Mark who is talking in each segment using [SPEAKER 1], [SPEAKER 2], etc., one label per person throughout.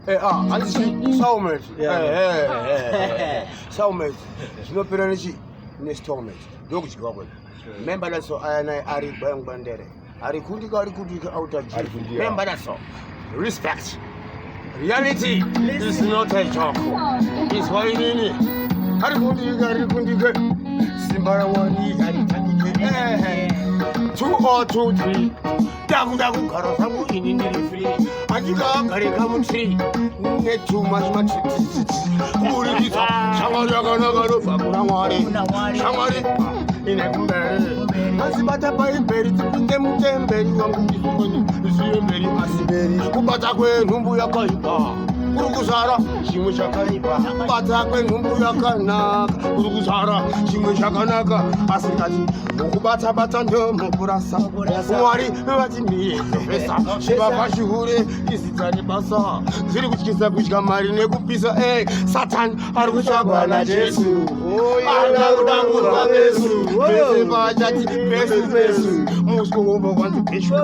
[SPEAKER 1] Soulmate. Soulmate. Zvinopera nestormate. Ndokuchikwa kwenu. Remember that so ari bangwandere. Ari kundika out of jail. Remember that so. Respect. Reality is not a joke. It's what it is. Ari kundika. Simbara wani ari tandike. 2 or 2, 3. Dagu karo samu ini ndiri free. Ajika kare kamu tree. Ne too much. Kuri kita. Shamari agana fakuna wari. Shamari. Inekumbere. Asibata pa iberi mutemberi wangu kisumani. Isiyemberi asiberi. Kubata kwe numbu yakaipa. Kurugusara shimwe shakaipa. Kubata kwe numbu yakanaka. Kurugusara shimwe shakanaka. Asikati. Kubata ndo mukurasa. Mwari vati miye pesa. Shibaba shuhure isitani basa. Ziri kuchikisa kuchikamari nekupisa. Satan ari kuchagwa na Jesu. Anaudangurwa Yesu. Pese bajati pesu. Musko ubo kwantu peshu.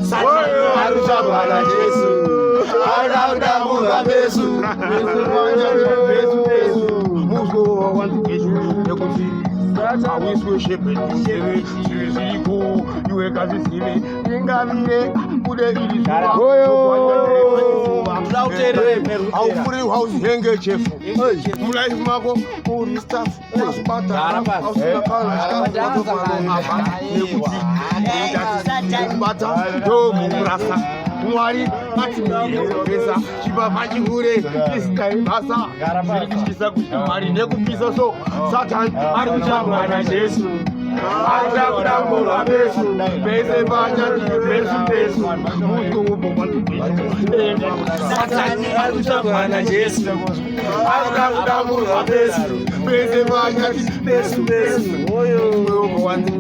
[SPEAKER 1] Satan ari kuchagwa na Jesu. Anaudangurwa Yesu. Pese bajati pesu. Musko ubo kwantu peshu. Awiswe shepherd, Siriko, you a Kazisili, Ingavire, Ude Iris, how free house younger chef, Mulai Mago, Puri staff, Bata, Bata, Rasa. Mwari matimiri pesa chiba machihure iskai basa zirikishisa kushimari nekupisa so Satan ari kuchagwa na Jesu ari kudangurwa Yesu pese bajati pesu musko ubo kwantu Satan ari kuchagwa na Jesu ari kudangurwa Yesu pese bajati pesu ubo kwantu